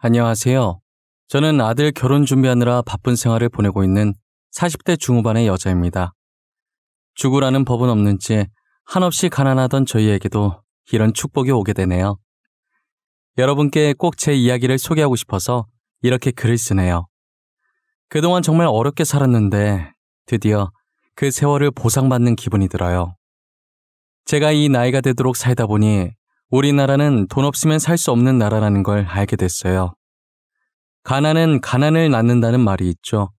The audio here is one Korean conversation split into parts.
안녕하세요. 저는 아들 결혼 준비하느라 바쁜 생활을 보내고 있는 40대 중후반의 여자입니다. 죽으라는 법은 없는지 한없이 가난하던 저희에게도 이런 축복이 오게 되네요. 여러분께 꼭 제 이야기를 소개하고 싶어서 이렇게 글을 쓰네요. 그동안 정말 어렵게 살았는데 드디어 그 세월을 보상받는 기분이 들어요. 제가 이 나이가 되도록 살다 보니 우리나라는 돈 없으면 살 수 없는 나라라는 걸 알게 됐어요. 가난은 가난을 낳는다는 말이 있죠.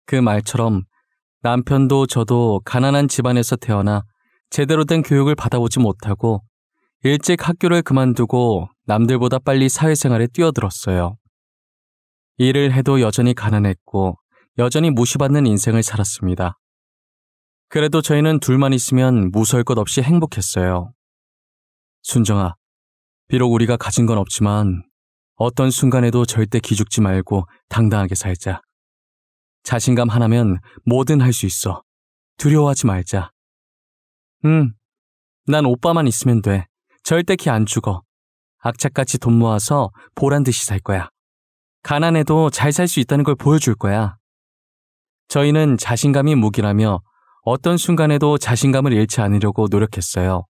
그 말처럼 남편도 저도 가난한 집안에서 태어나 제대로 된 교육을 받아보지 못하고 일찍 학교를 그만두고 남들보다 빨리 사회생활에 뛰어들었어요. 일을 해도 여전히 가난했고 여전히 무시받는 인생을 살았습니다. 그래도 저희는 둘만 있으면 무서울 것 없이 행복했어요. 순정아, 비록 우리가 가진 건 없지만 어떤 순간에도 절대 기죽지 말고 당당하게 살자. 자신감 하나면 뭐든 할 수 있어. 두려워하지 말자. 난 오빠만 있으면 돼. 절대 키 안 죽어. 악착같이 돈 모아서 보란듯이 살 거야. 가난해도 잘 살 수 있다는 걸 보여줄 거야. 저희는 자신감이 무기라며 어떤 순간에도 자신감을 잃지 않으려고 노력했어요.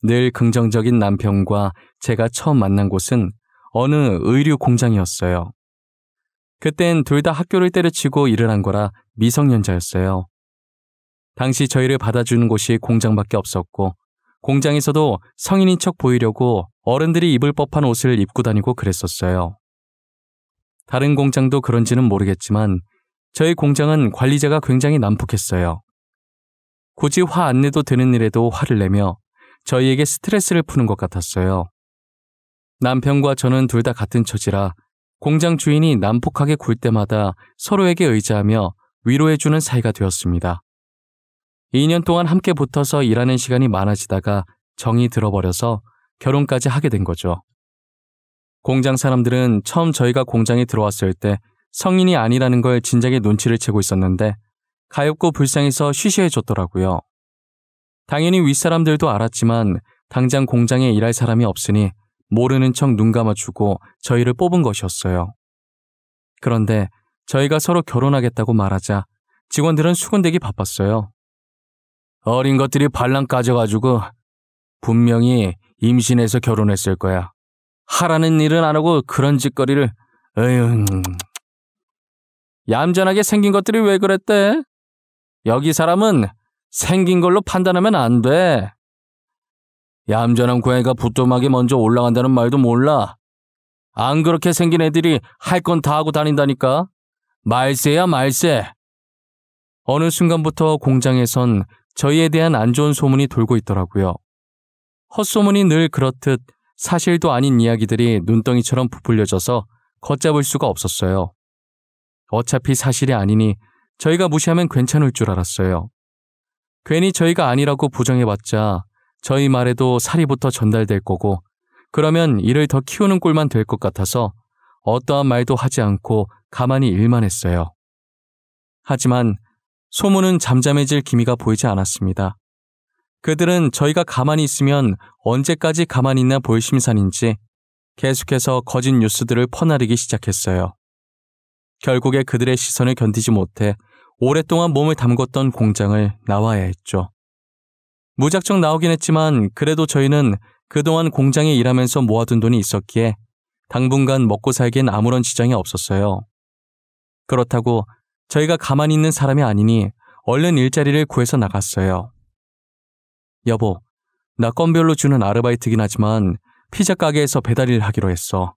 늘 긍정적인 남편과 제가 처음 만난 곳은 어느 의류 공장이었어요. 그땐 둘 다 학교를 때려치고 일을 한 거라 미성년자였어요. 당시 저희를 받아주는 곳이 공장밖에 없었고 공장에서도 성인인 척 보이려고 어른들이 입을 법한 옷을 입고 다니고 그랬었어요. 다른 공장도 그런지는 모르겠지만 저희 공장은 관리자가 굉장히 난폭했어요. 굳이 화 안 내도 되는 일에도 화를 내며 저희에게 스트레스를 푸는 것 같았어요. 남편과 저는 둘 다 같은 처지라 공장 주인이 난폭하게 굴 때마다 서로에게 의지하며 위로해주는 사이가 되었습니다. 2년 동안 함께 붙어서 일하는 시간이 많아지다가 정이 들어버려서 결혼까지 하게 된 거죠. 공장 사람들은 처음 저희가 공장에 들어왔을 때 성인이 아니라는 걸 진작에 눈치를 채고 있었는데 가엾고 불쌍해서 쉬쉬해줬더라고요. 당연히 윗사람들도 알았지만 당장 공장에 일할 사람이 없으니 모르는 척 눈 감아주고 저희를 뽑은 것이었어요. 그런데 저희가 서로 결혼하겠다고 말하자 직원들은 수군대기 바빴어요. 어린 것들이 발랑 까져가지고 분명히 임신해서 결혼했을 거야. 하라는 일은 안 하고 그런 짓거리를. 에휴. 얌전하게 생긴 것들이 왜 그랬대? 여기 사람은 생긴 걸로 판단하면 안 돼. 얌전한 고양이가 부뚜막에 먼저 올라간다는 말도 몰라. 안 그렇게 생긴 애들이 할 건 다 하고 다닌다니까. 말세야 말세. 어느 순간부터 공장에선 저희에 대한 안 좋은 소문이 돌고 있더라고요. 헛소문이 늘 그렇듯 사실도 아닌 이야기들이 눈덩이처럼 부풀려져서 걷잡을 수가 없었어요. 어차피 사실이 아니니 저희가 무시하면 괜찮을 줄 알았어요. 괜히 저희가 아니라고 부정해봤자 저희 말에도 사리부터 전달될 거고 그러면 이를 더 키우는 꼴만 될 것 같아서 어떠한 말도 하지 않고 가만히 일만 했어요. 하지만 소문은 잠잠해질 기미가 보이지 않았습니다. 그들은 저희가 가만히 있으면 언제까지 가만히 있나 볼 심산인지 계속해서 거짓 뉴스들을 퍼나르기 시작했어요. 결국에 그들의 시선을 견디지 못해 오랫동안 몸을 담궜던 공장을 나와야 했죠. 무작정 나오긴 했지만 그래도 저희는 그동안 공장에 일하면서 모아둔 돈이 있었기에 당분간 먹고 살기엔 아무런 지장이 없었어요. 그렇다고 저희가 가만히 있는 사람이 아니니 얼른 일자리를 구해서 나갔어요. 여보, 나 건별로 주는 아르바이트긴 하지만 피자 가게에서 배달일 하기로 했어.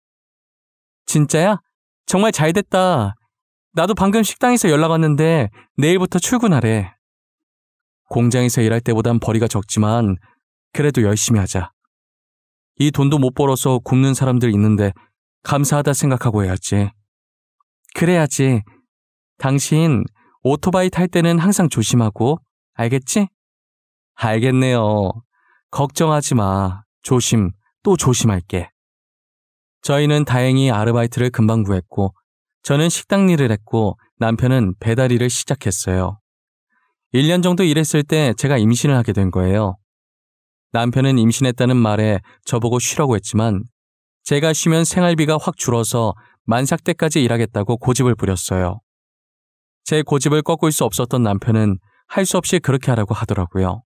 진짜야? 정말 잘 됐다. 나도 방금 식당에서 연락 왔는데 내일부터 출근하래. 공장에서 일할 때보단 벌이가 적지만 그래도 열심히 하자. 이 돈도 못 벌어서 굶는 사람들 있는데 감사하다 생각하고 해야지. 그래야지. 당신 오토바이 탈 때는 항상 조심하고, 알겠지? 알겠네요. 걱정하지 마. 조심, 또 조심할게. 저희는 다행히 아르바이트를 금방 구했고 저는 식당 일을 했고 남편은 배달 일을 시작했어요. 1년 정도 일했을 때 제가 임신을 하게 된 거예요. 남편은 임신했다는 말에 저보고 쉬라고 했지만 제가 쉬면 생활비가 확 줄어서 만삭 때까지 일하겠다고 고집을 부렸어요. 제 고집을 꺾을 수 없었던 남편은 할 수 없이 그렇게 하라고 하더라고요.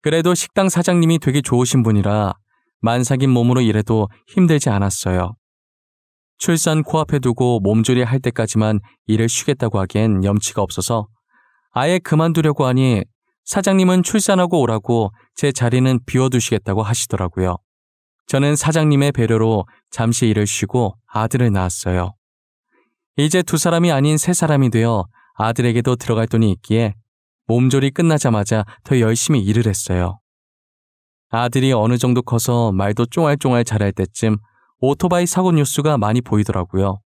그래도 식당 사장님이 되게 좋으신 분이라 만삭인 몸으로 일해도 힘들지 않았어요. 출산 코앞에 두고 몸조리 할 때까지만 일을 쉬겠다고 하기엔 염치가 없어서 아예 그만두려고 하니 사장님은 출산하고 오라고 제 자리는 비워두시겠다고 하시더라고요. 저는 사장님의 배려로 잠시 일을 쉬고 아들을 낳았어요. 이제 2사람이 아닌 3사람이 되어 아들에게도 들어갈 돈이 있기에 몸조리 끝나자마자 더 열심히 일을 했어요. 아들이 어느 정도 커서 말도 쫑알쫑알 잘할 때쯤 오토바이 사고 뉴스가 많이 보이더라고요.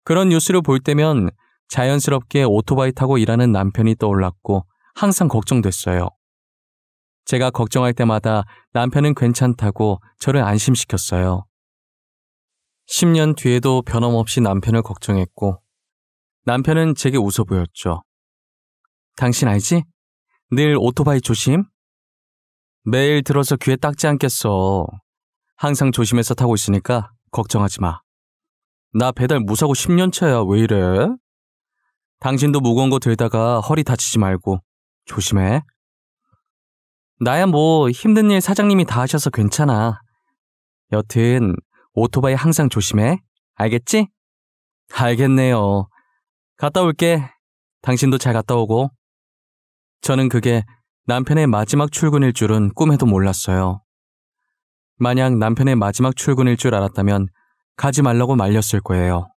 그런 뉴스를 볼 때면 자연스럽게 오토바이 타고 일하는 남편이 떠올랐고 항상 걱정됐어요. 제가 걱정할 때마다 남편은 괜찮다고 저를 안심시켰어요. 10년 뒤에도 변함없이 남편을 걱정했고 남편은 제게 웃어 보였죠. 당신 알지? 늘 오토바이 조심? 매일 들어서 귀에 딱지 않겠어. 항상 조심해서 타고 있으니까 걱정하지 마. 나 배달 무사고 10년 차야. 왜 이래? 당신도 무거운 거 들다가 허리 다치지 말고 조심해. 나야 뭐 힘든 일 사장님이 다 하셔서 괜찮아. 여튼 오토바이 항상 조심해. 알겠지? 알겠네요. 갔다 올게. 당신도 잘 갔다 오고. 저는 그게 남편의 마지막 출근일 줄은 꿈에도 몰랐어요. 만약 남편의 마지막 출근일 줄 알았다면 가지 말라고 말렸을 거예요.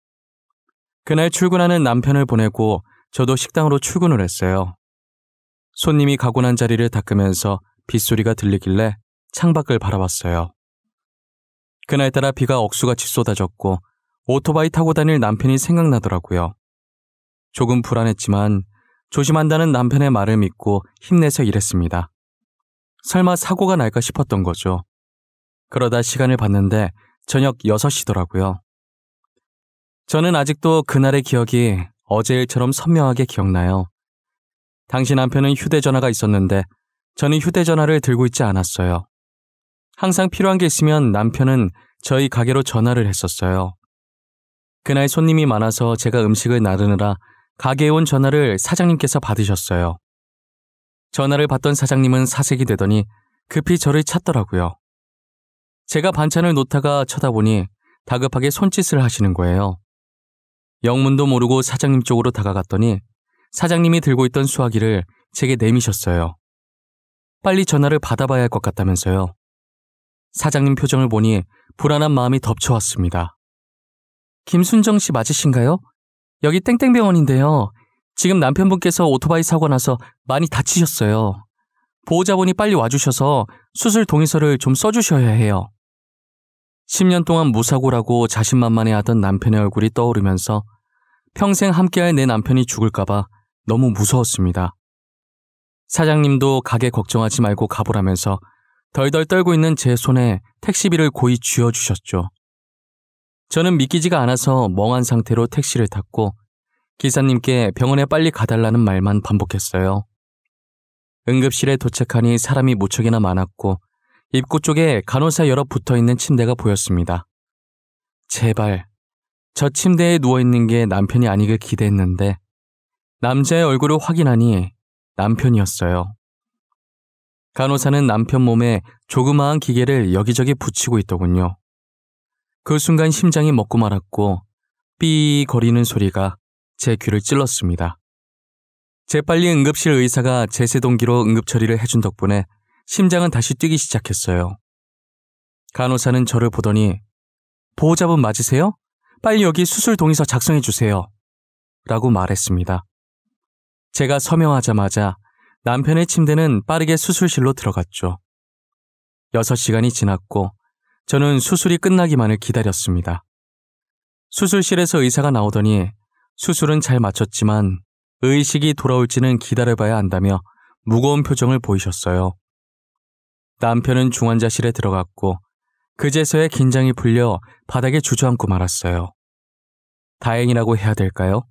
그날 출근하는 남편을 보내고 저도 식당으로 출근을 했어요. 손님이 가고 난 자리를 닦으면서 빗소리가 들리길래 창밖을 바라봤어요. 그날따라 비가 억수같이 쏟아졌고 오토바이 타고 다닐 남편이 생각나더라고요. 조금 불안했지만 조심한다는 남편의 말을 믿고 힘내서 일했습니다. 설마 사고가 날까 싶었던 거죠. 그러다 시간을 봤는데 저녁 6시더라고요. 저는 아직도 그날의 기억이 어제 일처럼 선명하게 기억나요. 당시 남편은 휴대전화가 있었는데 저는 휴대전화를 들고 있지 않았어요. 항상 필요한 게 있으면 남편은 저희 가게로 전화를 했었어요. 그날 손님이 많아서 제가 음식을 나르느라 가게에 온 전화를 사장님께서 받으셨어요. 전화를 받던 사장님은 사색이 되더니 급히 저를 찾더라고요. 제가 반찬을 놓다가 쳐다보니 다급하게 손짓을 하시는 거예요. 영문도 모르고 사장님 쪽으로 다가갔더니 사장님이 들고 있던 수화기를 제게 내미셨어요. 빨리 전화를 받아봐야 할 것 같다면서요. 사장님 표정을 보니 불안한 마음이 덮쳐왔습니다. 김순정 씨 맞으신가요? 여기 땡땡병원인데요. 지금 남편분께서 오토바이 사고 나서 많이 다치셨어요. 보호자분이 빨리 와주셔서 수술 동의서를 좀 써주셔야 해요. 10년 동안 무사고라고 자신만만해하던 남편의 얼굴이 떠오르면서 평생 함께할 내 남편이 죽을까봐 너무 무서웠습니다. 사장님도 가게 걱정하지 말고 가보라면서 덜덜 떨고 있는 제 손에 택시비를 고이 쥐어주셨죠. 저는 믿기지가 않아서 멍한 상태로 택시를 탔고 기사님께 병원에 빨리 가달라는 말만 반복했어요. 응급실에 도착하니 사람이 무척이나 많았고 입구 쪽에 간호사 여러 붙어있는 침대가 보였습니다. 제발 저 침대에 누워있는 게 남편이 아니길 기대했는데 남자의 얼굴을 확인하니 남편이었어요. 간호사는 남편 몸에 조그마한 기계를 여기저기 붙이고 있더군요. 그 순간 심장이 멎고 말았고 삐 거리는 소리가 제 귀를 찔렀습니다. 재빨리 응급실 의사가 제세동기로 응급처리를 해준 덕분에 심장은 다시 뛰기 시작했어요. 간호사는 저를 보더니 보호자분 맞으세요? 빨리 여기 수술 동의서 작성해 주세요. 라고 말했습니다. 제가 서명하자마자 남편의 침대는 빠르게 수술실로 들어갔죠. 6시간이 지났고 저는 수술이 끝나기만을 기다렸습니다. 수술실에서 의사가 나오더니 수술은 잘 마쳤지만 의식이 돌아올지는 기다려봐야 한다며 무거운 표정을 보이셨어요. 남편은 중환자실에 들어갔고 그제서야 긴장이 풀려 바닥에 주저앉고 말았어요. 다행이라고 해야 될까요?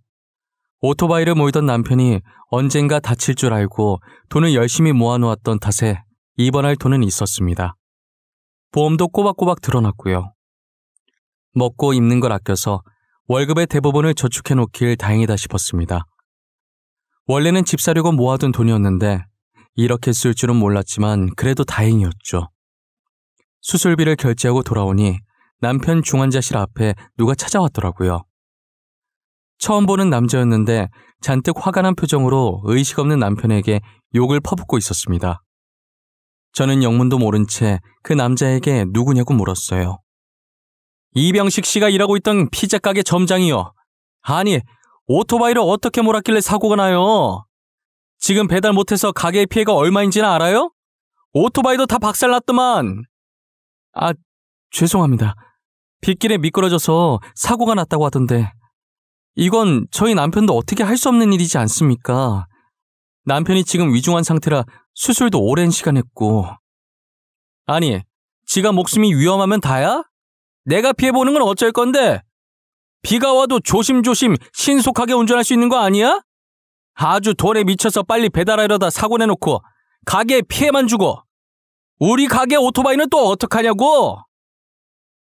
오토바이를 몰던 남편이 언젠가 다칠 줄 알고 돈을 열심히 모아놓았던 탓에 입원할 돈은 있었습니다. 보험도 꼬박꼬박 들어놨고요. 먹고 입는 걸 아껴서 월급의 대부분을 저축해놓길 다행이다 싶었습니다. 원래는 집 사려고 모아둔 돈이었는데 이렇게 쓸 줄은 몰랐지만 그래도 다행이었죠. 수술비를 결제하고 돌아오니 남편 중환자실 앞에 누가 찾아왔더라고요. 처음 보는 남자였는데 잔뜩 화가 난 표정으로 의식 없는 남편에게 욕을 퍼붓고 있었습니다. 저는 영문도 모른 채 그 남자에게 누구냐고 물었어요. 이병식 씨가 일하고 있던 피자 가게 점장이요. 아니, 오토바이를 어떻게 몰았길래 사고가 나요? 지금 배달 못해서 가게의 피해가 얼마인지는 알아요? 오토바이도 다 박살났더만. 아, 죄송합니다. 빗길에 미끄러져서 사고가 났다고 하던데. 이건 저희 남편도 어떻게 할 수 없는 일이지 않습니까? 남편이 지금 위중한 상태라 수술도 오랜 시간 했고. 아니, 지가 목숨이 위험하면 다야? 내가 피해보는 건 어쩔 건데? 비가 와도 조심조심 신속하게 운전할 수 있는 거 아니야? 아주 돈에 미쳐서 빨리 배달하려다 사고 내놓고 가게에 피해만 주고. 우리 가게 오토바이는 또 어떡하냐고?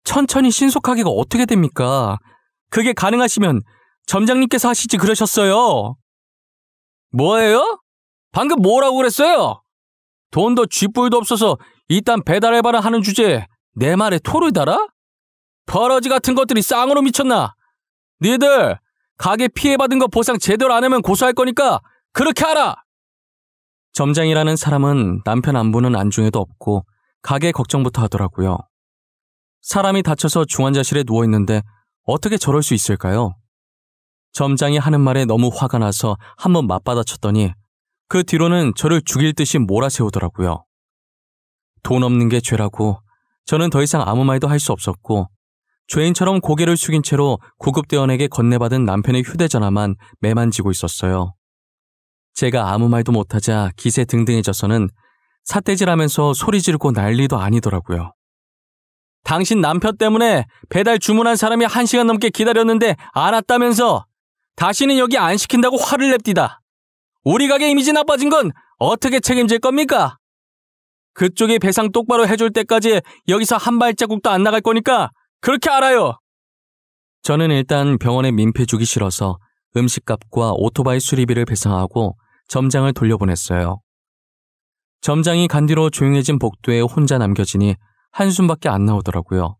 천천히 신속하게가 어떻게 됩니까? 그게 가능하시면 점장님께서 하시지 그러셨어요. 뭐예요? 방금 뭐라고 그랬어요? 돈도 쥐뿔도 없어서 이딴 배달해봐라 하는 주제에 내 말에 토를 달아? 버러지 같은 것들이 쌍으로 미쳤나? 니들 가게 피해받은 거 보상 제대로 안 하면 고소할 거니까 그렇게 하라! 점장이라는 사람은 남편 안부는 안중에도 없고 가게 걱정부터 하더라고요. 사람이 다쳐서 중환자실에 누워있는데 어떻게 저럴 수 있을까요? 점장이 하는 말에 너무 화가 나서 한번 맞받아쳤더니 그 뒤로는 저를 죽일 듯이 몰아세우더라고요. 돈 없는 게 죄라고 저는 더 이상 아무 말도 할 수 없었고 죄인처럼 고개를 숙인 채로 구급대원에게 건네받은 남편의 휴대전화만 매만지고 있었어요. 제가 아무 말도 못하자 기세등등해져서는 삿대질하면서 소리 지르고 난리도 아니더라고요. 당신 남편 때문에 배달 주문한 사람이 1시간 넘게 기다렸는데 안 왔다면서 다시는 여기 안 시킨다고 화를 냅디다. 우리 가게 이미지 나빠진 건 어떻게 책임질 겁니까? 그쪽이 배상 똑바로 해줄 때까지 여기서 한 발자국도 안 나갈 거니까 그렇게 알아요. 저는 일단 병원에 민폐 주기 싫어서 음식값과 오토바이 수리비를 배상하고 점장을 돌려보냈어요. 점장이 간 뒤로 조용해진 복도에 혼자 남겨지니 한숨밖에 안 나오더라고요.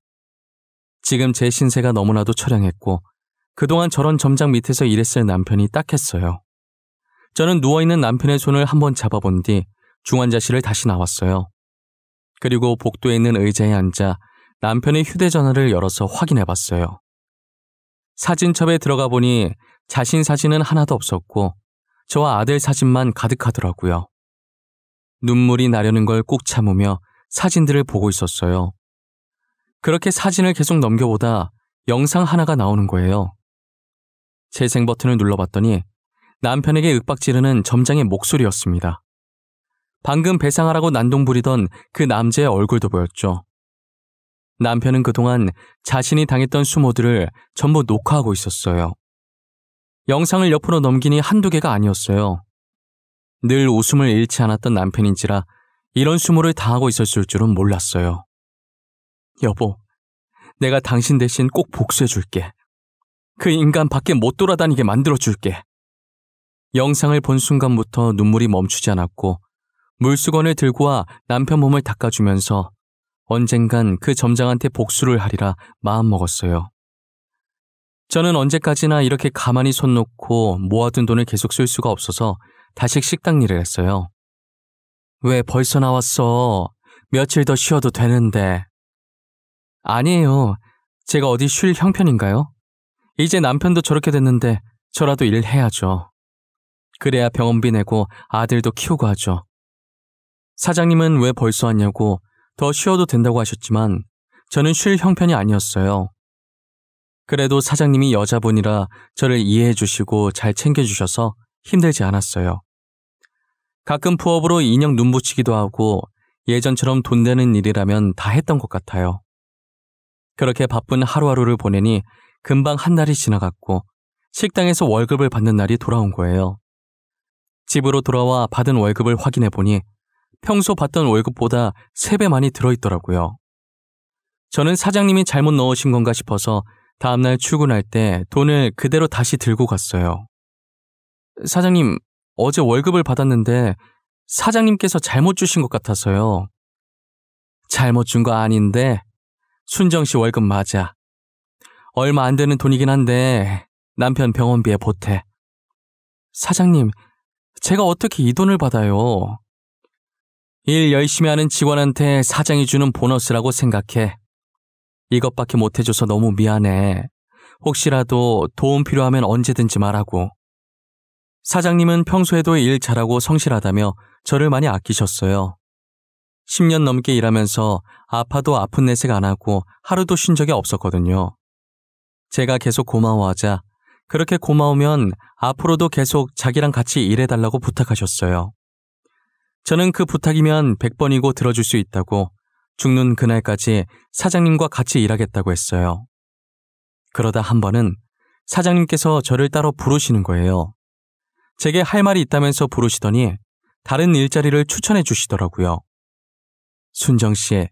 지금 제 신세가 너무나도 처량했고 그동안 저런 점장 밑에서 일했을 남편이 딱했어요. 저는 누워있는 남편의 손을 한번 잡아본 뒤 중환자실을 다시 나왔어요. 그리고 복도에 있는 의자에 앉아 남편의 휴대전화를 열어서 확인해봤어요. 사진첩에 들어가 보니 자신 사진은 하나도 없었고 저와 아들 사진만 가득하더라고요. 눈물이 나려는 걸 꾹 참으며 사진들을 보고 있었어요. 그렇게 사진을 계속 넘겨보다 영상 하나가 나오는 거예요. 재생 버튼을 눌러봤더니 남편에게 윽박지르는 점장의 목소리였습니다. 방금 배상하라고 난동 부리던 그 남자의 얼굴도 보였죠. 남편은 그동안 자신이 당했던 수모들을 전부 녹화하고 있었어요. 영상을 옆으로 넘기니 한두 개가 아니었어요. 늘 웃음을 잃지 않았던 남편인지라 이런 수모를 당하고 있었을 줄은 몰랐어요. 여보, 내가 당신 대신 꼭 복수해줄게. 그 인간 밖에 못 돌아다니게 만들어줄게. 영상을 본 순간부터 눈물이 멈추지 않았고 물수건을 들고 와 남편 몸을 닦아주면서 언젠간 그 점장한테 복수를 하리라 마음먹었어요. 저는 언제까지나 이렇게 가만히 손 놓고 모아둔 돈을 계속 쓸 수가 없어서 다시 식당 일을 했어요. 왜 벌써 나왔어? 며칠 더 쉬어도 되는데. 아니에요. 제가 어디 쉴 형편인가요? 이제 남편도 저렇게 됐는데 저라도 일을 해야죠. 그래야 병원비 내고 아들도 키우고 하죠. 사장님은 왜 벌써 왔냐고 더 쉬어도 된다고 하셨지만 저는 쉴 형편이 아니었어요. 그래도 사장님이 여자분이라 저를 이해해 주시고 잘 챙겨주셔서 힘들지 않았어요. 가끔 부업으로 인형 눈 붙이기도 하고 예전처럼 돈 되는 일이라면 다 했던 것 같아요. 그렇게 바쁜 하루하루를 보내니 금방 한 달이 지나갔고 식당에서 월급을 받는 날이 돌아온 거예요. 집으로 돌아와 받은 월급을 확인해 보니 평소 받던 월급보다 3배 많이 들어있더라고요. 저는 사장님이 잘못 넣으신 건가 싶어서 다음날 출근할 때 돈을 그대로 다시 들고 갔어요. 사장님, 어제 월급을 받았는데 사장님께서 잘못 주신 것 같아서요. 잘못 준 거 아닌데 순정 씨 월급 맞아. 얼마 안 되는 돈이긴 한데 남편 병원비에 보태. 사장님, 제가 어떻게 이 돈을 받아요? 일 열심히 하는 직원한테 사장이 주는 보너스라고 생각해. 이것밖에 못 해줘서 너무 미안해. 혹시라도 도움 필요하면 언제든지 말하고. 사장님은 평소에도 일 잘하고 성실하다며 저를 많이 아끼셨어요. 10년 넘게 일하면서 아파도 아픈 내색 안 하고 하루도 쉰 적이 없었거든요. 제가 계속 고마워하자 그렇게 고마우면 앞으로도 계속 자기랑 같이 일해달라고 부탁하셨어요. 저는 그 부탁이면 100번이고 들어줄 수 있다고 죽는 그날까지 사장님과 같이 일하겠다고 했어요. 그러다 한 번은 사장님께서 저를 따로 부르시는 거예요. 제게 할 말이 있다면서 부르시더니 다른 일자리를 추천해 주시더라고요. 순정 씨,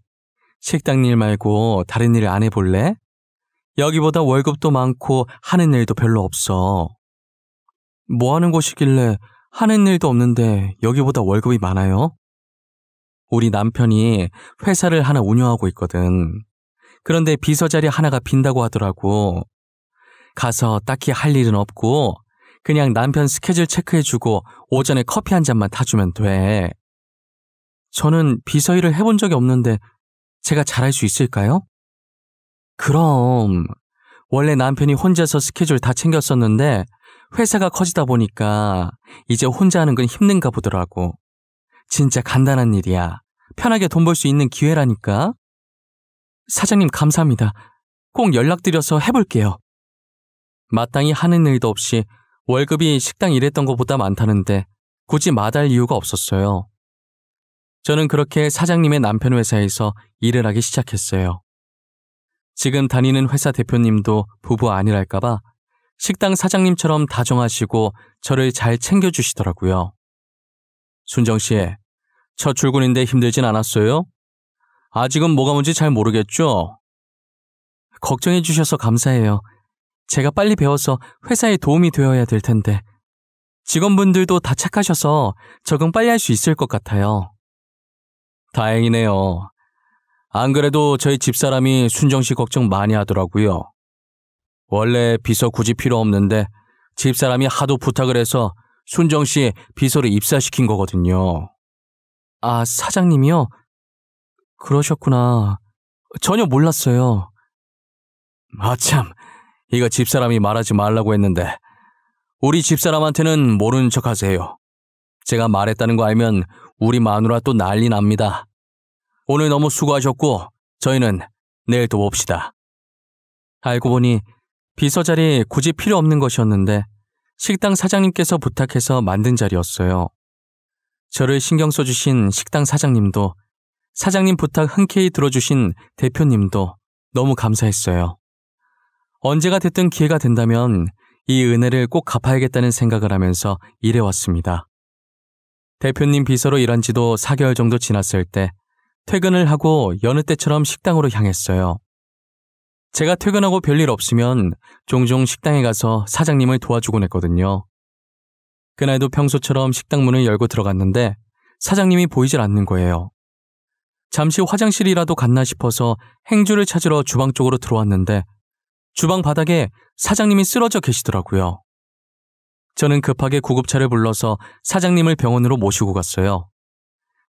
식당 일 말고 다른 일 안 해볼래? 여기보다 월급도 많고 하는 일도 별로 없어. 뭐 하는 곳이길래 하는 일도 없는데 여기보다 월급이 많아요? 우리 남편이 회사를 하나 운영하고 있거든. 그런데 비서 자리 하나가 빈다고 하더라고. 가서 딱히 할 일은 없고 그냥 남편 스케줄 체크해주고 오전에 커피 한 잔만 타주면 돼. 저는 비서 일을 해본 적이 없는데 제가 잘할 수 있을까요? 그럼 원래 남편이 혼자서 스케줄 다 챙겼었는데 회사가 커지다 보니까 이제 혼자 하는 건 힘든가 보더라고. 진짜 간단한 일이야. 편하게 돈 벌 수 있는 기회라니까. 사장님 감사합니다. 꼭 연락드려서 해볼게요. 마땅히 하는 일도 없이 월급이 식당 일했던 것보다 많다는데 굳이 마다할 이유가 없었어요. 저는 그렇게 사장님의 남편 회사에서 일을 하기 시작했어요. 지금 다니는 회사 대표님도 부부 아니랄까봐 식당 사장님처럼 다정하시고 저를 잘 챙겨주시더라고요. 순정 씨, 첫 출근인데 힘들진 않았어요? 아직은 뭐가 뭔지 잘 모르겠죠? 걱정해 주셔서 감사해요. 제가 빨리 배워서 회사에 도움이 되어야 될 텐데. 직원분들도 다 착하셔서 적응 빨리 할 수 있을 것 같아요. 다행이네요. 안 그래도 저희 집사람이 순정 씨 걱정 많이 하더라고요. 원래 비서 굳이 필요 없는데 집사람이 하도 부탁을 해서 순정 씨 비서를 입사시킨 거거든요. 아, 사장님이요? 그러셨구나. 전혀 몰랐어요. 아참, 이거 집사람이 말하지 말라고 했는데 우리 집사람한테는 모르는 척 하세요. 제가 말했다는 거 알면 우리 마누라 또 난리 납니다. 오늘 너무 수고하셨고 저희는 내일 또 봅시다. 알고 보니 비서 자리 굳이 필요 없는 것이었는데 식당 사장님께서 부탁해서 만든 자리였어요. 저를 신경 써주신 식당 사장님도 사장님 부탁 흔쾌히 들어주신 대표님도 너무 감사했어요. 언제가 됐든 기회가 된다면 이 은혜를 꼭 갚아야겠다는 생각을 하면서 일해왔습니다. 대표님 비서로 일한 지도 4개월 정도 지났을 때 퇴근을 하고 여느 때처럼 식당으로 향했어요. 제가 퇴근하고 별일 없으면 종종 식당에 가서 사장님을 도와주곤 했거든요. 그날도 평소처럼 식당 문을 열고 들어갔는데 사장님이 보이질 않는 거예요. 잠시 화장실이라도 갔나 싶어서 행주를 찾으러 주방 쪽으로 들어왔는데 주방 바닥에 사장님이 쓰러져 계시더라고요. 저는 급하게 구급차를 불러서 사장님을 병원으로 모시고 갔어요.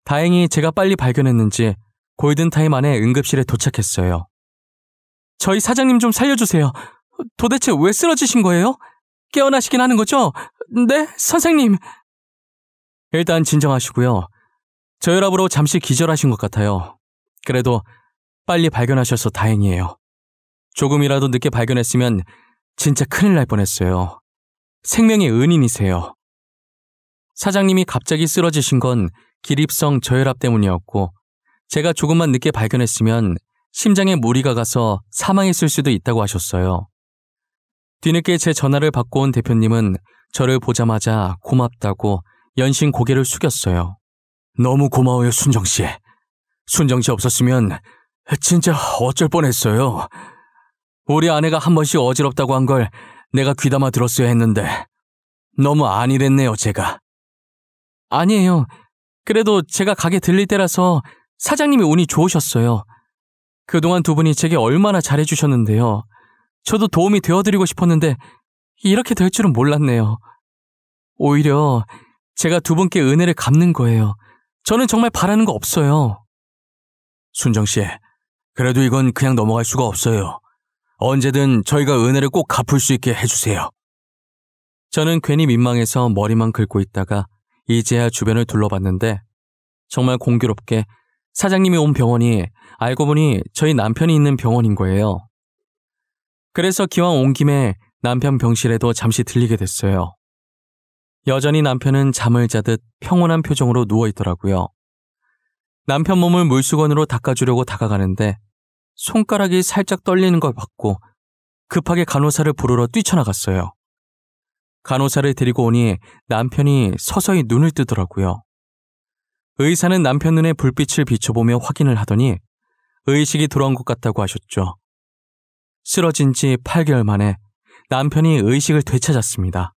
다행히 제가 빨리 발견했는지 골든타임 안에 응급실에 도착했어요. 저희 사장님 좀 살려주세요. 도대체 왜 쓰러지신 거예요? 깨어나시긴 하는 거죠? 네, 선생님. 일단 진정하시고요. 저혈압으로 잠시 기절하신 것 같아요. 그래도 빨리 발견하셔서 다행이에요. 조금이라도 늦게 발견했으면 진짜 큰일 날 뻔했어요. 생명의 은인이세요. 사장님이 갑자기 쓰러지신 건 기립성 저혈압 때문이었고 제가 조금만 늦게 발견했으면 심장에 무리가 가서 사망했을 수도 있다고 하셨어요. 뒤늦게 제 전화를 받고 온 대표님은 저를 보자마자 고맙다고 연신 고개를 숙였어요. 너무 고마워요, 순정씨. 순정씨 없었으면 진짜 어쩔 뻔했어요. 우리 아내가 한 번씩 어지럽다고 한 걸 내가 귀담아 들었어야 했는데 너무 안일했네요, 제가. 아니에요. 그래도 제가 가게 들릴 때라서 사장님이 운이 좋으셨어요. 그동안 두 분이 제게 얼마나 잘해주셨는데요. 저도 도움이 되어드리고 싶었는데 이렇게 될 줄은 몰랐네요. 오히려 제가 두 분께 은혜를 갚는 거예요. 저는 정말 바라는 거 없어요. 순정 씨, 그래도 이건 그냥 넘어갈 수가 없어요. 언제든 저희가 은혜를 꼭 갚을 수 있게 해주세요. 저는 괜히 민망해서 머리만 긁고 있다가 이제야 주변을 둘러봤는데 정말 공교롭게 사장님이 온 병원이 알고 보니 저희 남편이 있는 병원인 거예요. 그래서 기왕 온 김에 남편 병실에도 잠시 들리게 됐어요. 여전히 남편은 잠을 자듯 평온한 표정으로 누워있더라고요. 남편 몸을 물수건으로 닦아주려고 다가가는데 손가락이 살짝 떨리는 걸 봤고 급하게 간호사를 부르러 뛰쳐나갔어요. 간호사를 데리고 오니 남편이 서서히 눈을 뜨더라고요. 의사는 남편 눈에 불빛을 비춰보며 확인을 하더니 의식이 돌아온 것 같다고 하셨죠. 쓰러진 지 8개월 만에 남편이 의식을 되찾았습니다.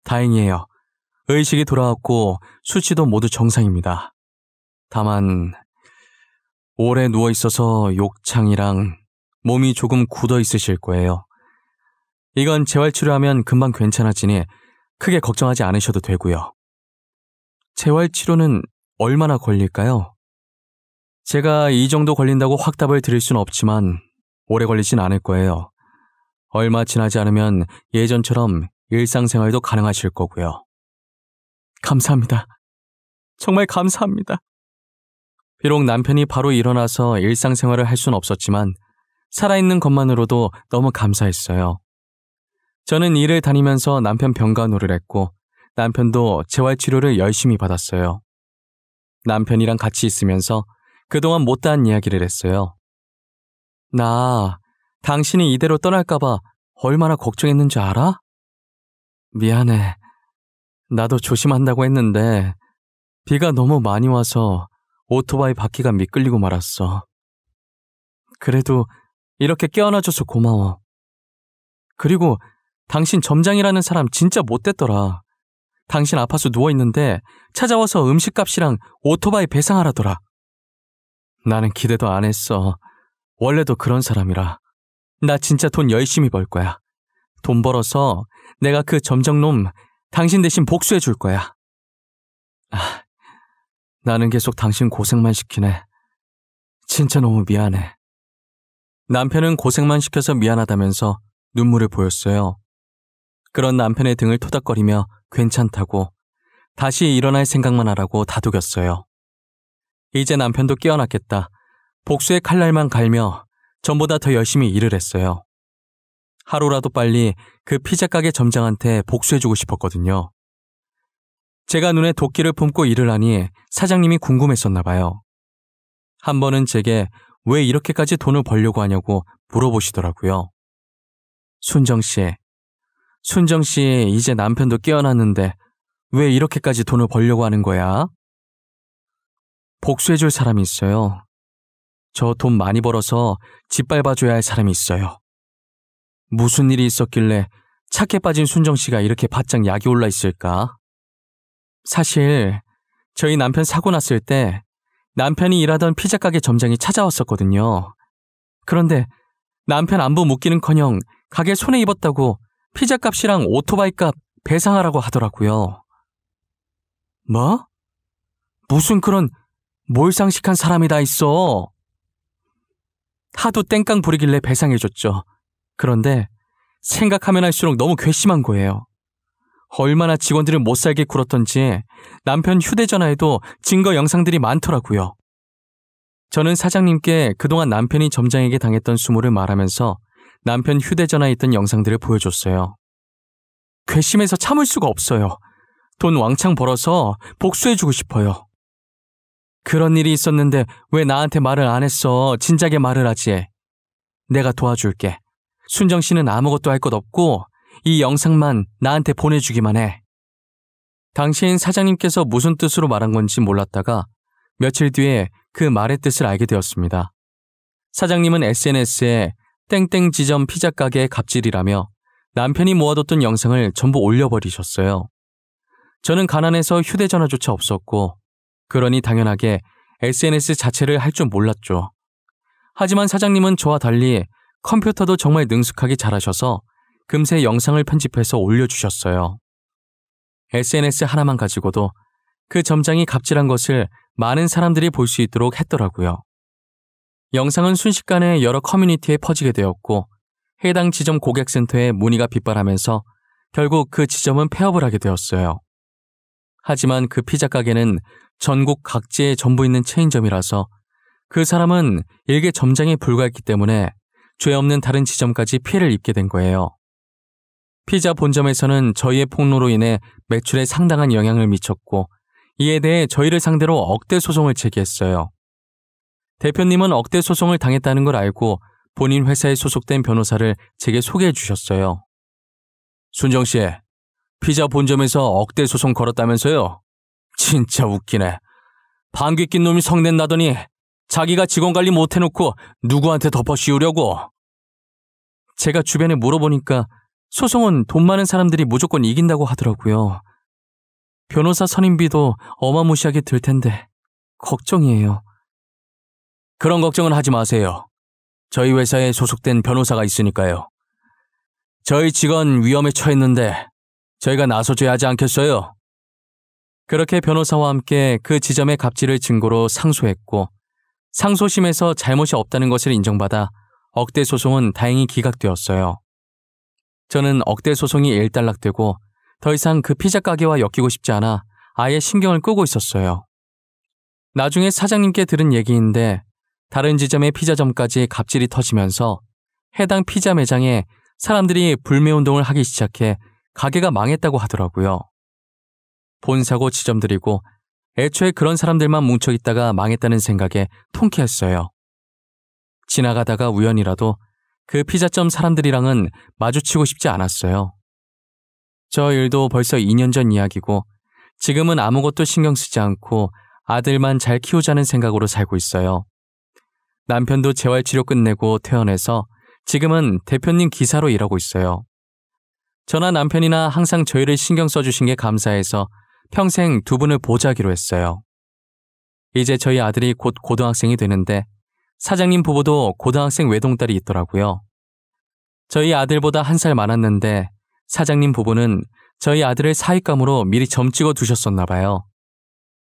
다행이에요. 의식이 돌아왔고 수치도 모두 정상입니다. 다만 오래 누워있어서 욕창이랑 몸이 조금 굳어 있으실 거예요. 이건 재활치료하면 금방 괜찮아지니 크게 걱정하지 않으셔도 되고요. 재활치료는 얼마나 걸릴까요? 제가 이 정도 걸린다고 확답을 드릴 수는 없지만 오래 걸리진 않을 거예요. 얼마 지나지 않으면 예전처럼 일상생활도 가능하실 거고요. 감사합니다. 정말 감사합니다. 비록 남편이 바로 일어나서 일상생활을 할 수는 없었지만 살아있는 것만으로도 너무 감사했어요. 저는 일을 다니면서 남편 병간호를 했고 남편도 재활치료를 열심히 받았어요. 남편이랑 같이 있으면서 그동안 못다한 이야기를 했어요. 나 당신이 이대로 떠날까봐 얼마나 걱정했는지 알아? 미안해. 나도 조심한다고 했는데 비가 너무 많이 와서 오토바이 바퀴가 미끌리고 말았어. 그래도 이렇게 깨어나줘서 고마워. 그리고 당신 점장이라는 사람 진짜 못됐더라. 당신 아파서 누워있는데 찾아와서 음식값이랑 오토바이 배상하라더라. 나는 기대도 안 했어. 원래도 그런 사람이라. 나 진짜 돈 열심히 벌 거야. 돈 벌어서 내가 그 점장놈 당신 대신 복수해 줄 거야. 나는 계속 당신 고생만 시키네. 진짜 너무 미안해. 남편은 고생만 시켜서 미안하다면서 눈물을 보였어요. 그런 남편의 등을 토닥거리며 괜찮다고 다시 일어날 생각만 하라고 다독였어요. 이제 남편도 깨어났겠다. 복수의 칼날만 갈며 전보다 더 열심히 일을 했어요. 하루라도 빨리 그 피자 가게 점장한테 복수해주고 싶었거든요. 제가 눈에 도끼를 품고 일을 하니 사장님이 궁금했었나 봐요. 한 번은 제게 왜 이렇게까지 돈을 벌려고 하냐고 물어보시더라고요. 순정 씨 이제 남편도 깨어났는데 왜 이렇게까지 돈을 벌려고 하는 거야? 복수해줄 사람이 있어요. 저 돈 많이 벌어서 짓밟아줘야 할 사람이 있어요. 무슨 일이 있었길래 착해 빠진 순정 씨가 이렇게 바짝 약이 올라 있을까? 사실 저희 남편 사고 났을 때 남편이 일하던 피자 가게 점장이 찾아왔었거든요. 그런데 남편 안부 묻기는커녕 가게 손해 입었다고 피자 값이랑 오토바이 값 배상하라고 하더라고요. 뭐? 무슨 그런 몰상식한 사람이 다 있어. 하도 땡깡 부리길래 배상해줬죠. 그런데 생각하면 할수록 너무 괘씸한 거예요. 얼마나 직원들을 못살게 굴었던지 남편 휴대전화에도 증거 영상들이 많더라고요. 저는 사장님께 그동안 남편이 점장에게 당했던 수모를 말하면서 남편 휴대전화에 있던 영상들을 보여줬어요. 괘씸해서 참을 수가 없어요. 돈 왕창 벌어서 복수해주고 싶어요. 그런 일이 있었는데 왜 나한테 말을 안 했어? 진작에 말을 하지. 내가 도와줄게. 순정 씨는 아무것도 할 것 없고 이 영상만 나한테 보내주기만 해. 당시엔 사장님께서 무슨 뜻으로 말한 건지 몰랐다가 며칠 뒤에 그 말의 뜻을 알게 되었습니다. 사장님은 SNS에 땡땡 지점 피자 가게의 갑질이라며 남편이 모아뒀던 영상을 전부 올려버리셨어요. 저는 가난해서 휴대전화조차 없었고 그러니 당연하게 SNS 자체를 할 줄 몰랐죠. 하지만 사장님은 저와 달리 컴퓨터도 정말 능숙하게 잘하셔서 금세 영상을 편집해서 올려주셨어요. SNS 하나만 가지고도 그 점장이 갑질한 것을 많은 사람들이 볼 수 있도록 했더라고요. 영상은 순식간에 여러 커뮤니티에 퍼지게 되었고 해당 지점 고객센터에 문의가 빗발하면서 결국 그 지점은 폐업을 하게 되었어요. 하지만 그 피자 가게는 전국 각지에 전부 있는 체인점이라서 그 사람은 일개 점장에 불과했기 때문에 죄 없는 다른 지점까지 피해를 입게 된 거예요. 피자 본점에서는 저희의 폭로로 인해 매출에 상당한 영향을 미쳤고 이에 대해 저희를 상대로 억대 소송을 제기했어요. 대표님은 억대 소송을 당했다는 걸 알고 본인 회사에 소속된 변호사를 제게 소개해 주셨어요. 순정 씨, 피자 본점에서 억대 소송 걸었다면서요? 진짜 웃기네. 방귀 낀 놈이 성낸 나더니 자기가 직원 관리 못 해놓고 누구한테 덮어 씌우려고. 제가 주변에 물어보니까 소송은 돈 많은 사람들이 무조건 이긴다고 하더라고요. 변호사 선임비도 어마무시하게 들 텐데 걱정이에요. 그런 걱정은 하지 마세요. 저희 회사에 소속된 변호사가 있으니까요. 저희 직원 위험에 처했는데 저희가 나서줘야 하지 않겠어요? 그렇게 변호사와 함께 그 지점의 갑질을 증거로 상소했고 상소심에서 잘못이 없다는 것을 인정받아 억대 소송은 다행히 기각되었어요. 저는 억대 소송이 일단락되고 더 이상 그 피자 가게와 엮이고 싶지 않아 아예 신경을 끄고 있었어요. 나중에 사장님께 들은 얘기인데 다른 지점의 피자점까지 갑질이 터지면서 해당 피자 매장에 사람들이 불매운동을 하기 시작해 가게가 망했다고 하더라고요. 본사고 지점들이고 애초에 그런 사람들만 뭉쳐있다가 망했다는 생각에 통쾌했어요. 지나가다가 우연이라도 그 피자점 사람들이랑은 마주치고 싶지 않았어요. 저 일도 벌써 2년 전 이야기고 지금은 아무것도 신경 쓰지 않고 아들만 잘 키우자는 생각으로 살고 있어요. 남편도 재활치료 끝내고 퇴원해서 지금은 대표님 기사로 일하고 있어요. 저나 남편이나 항상 저희를 신경 써주신 게 감사해서 평생 두 분을 보좌하기로 했어요. 이제 저희 아들이 곧 고등학생이 되는데 사장님 부부도 고등학생 외동딸이 있더라고요. 저희 아들보다 1살 많았는데 사장님 부부는 저희 아들을 사윗감으로 미리 점 찍어 두셨었나 봐요.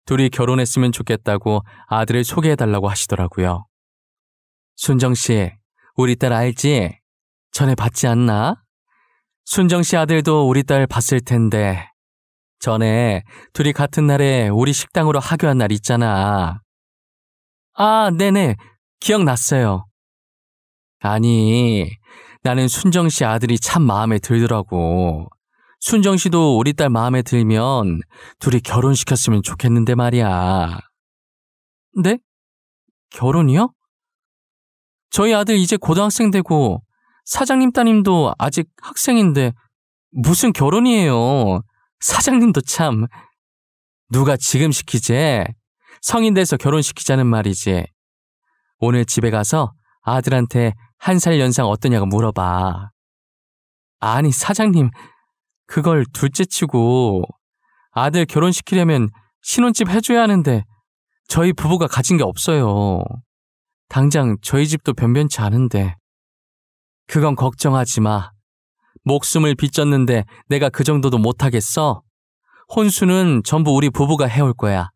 둘이 결혼했으면 좋겠다고 아들을 소개해달라고 하시더라고요. 순정씨, 우리 딸 알지? 전에 봤지 않나? 순정씨 아들도 우리 딸 봤을 텐데 전에 둘이 같은 날에 우리 식당으로 하교한 날 있잖아. 아, 네네. 기억났어요. 아니, 나는 순정씨 아들이 참 마음에 들더라고. 순정씨도 우리 딸 마음에 들면 둘이 결혼시켰으면 좋겠는데 말이야. 네? 결혼이요? 저희 아들 이제 고등학생 되고 사장님 따님도 아직 학생인데 무슨 결혼이에요. 사장님도 참. 누가 지금 시키지? 성인 돼서 결혼시키자는 말이지. 오늘 집에 가서 아들한테 1살 연상 어떠냐고 물어봐. 아니 사장님, 그걸 둘째치고 아들 결혼시키려면 신혼집 해줘야 하는데 저희 부부가 가진 게 없어요. 당장 저희 집도 변변치 않은데. 그건 걱정하지 마. 목숨을 빚졌는데 내가 그 정도도 못하겠어? 혼수는 전부 우리 부부가 해올 거야.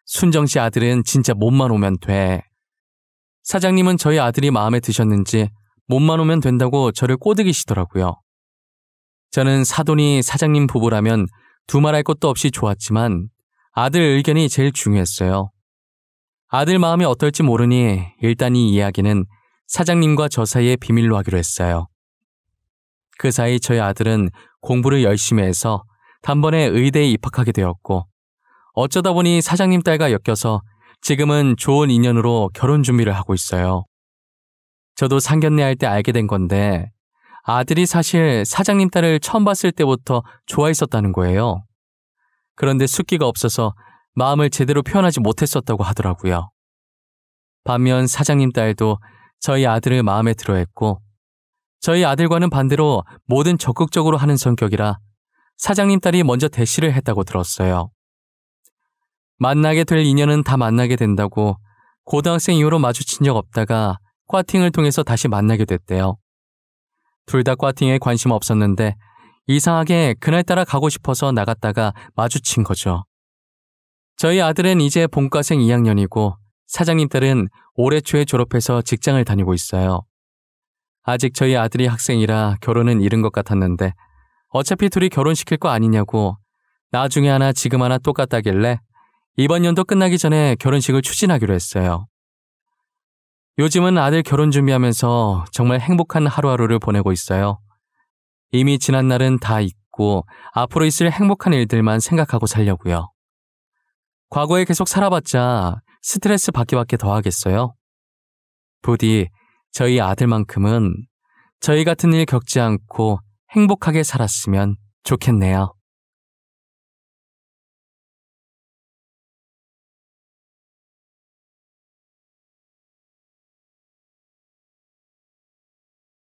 순정씨 아들은 진짜 몸만 오면 돼. 사장님은 저희 아들이 마음에 드셨는지 몸만 오면 된다고 저를 꼬드기시더라고요. 저는 사돈이 사장님 부부라면 두말할 것도 없이 좋았지만 아들 의견이 제일 중요했어요. 아들 마음이 어떨지 모르니 일단 이 이야기는 사장님과 저 사이에 비밀로 하기로 했어요. 그 사이 저희 아들은 공부를 열심히 해서 단번에 의대에 입학하게 되었고 어쩌다 보니 사장님 딸과 엮여서 지금은 좋은 인연으로 결혼 준비를 하고 있어요. 저도 상견례 할 때 알게 된 건데 아들이 사실 사장님 딸을 처음 봤을 때부터 좋아했었다는 거예요. 그런데 숫기가 없어서 마음을 제대로 표현하지 못했었다고 하더라고요. 반면 사장님 딸도 저희 아들을 마음에 들어했고 저희 아들과는 반대로 뭐든 적극적으로 하는 성격이라 사장님 딸이 먼저 대시를 했다고 들었어요. 만나게 될 인연은 다 만나게 된다고 고등학생 이후로 마주친 적 없다가 꽈팅을 통해서 다시 만나게 됐대요. 둘 다 꽈팅에 관심 없었는데 이상하게 그날따라 가고 싶어서 나갔다가 마주친 거죠. 저희 아들은 이제 본과생 2학년이고 사장님 딸은 올해 초에 졸업해서 직장을 다니고 있어요. 아직 저희 아들이 학생이라 결혼은 이른 것 같았는데 어차피 둘이 결혼시킬 거 아니냐고 나중에 하나 지금 하나 똑같다길래 이번 연도 끝나기 전에 결혼식을 추진하기로 했어요. 요즘은 아들 결혼 준비하면서 정말 행복한 하루하루를 보내고 있어요. 이미 지난 날은 다 잊고 앞으로 있을 행복한 일들만 생각하고 살려고요. 과거에 계속 살아봤자 스트레스 받기밖에 더 하겠어요. 부디 저희 아들만큼은 저희 같은 일 겪지 않고 행복하게 살았으면 좋겠네요.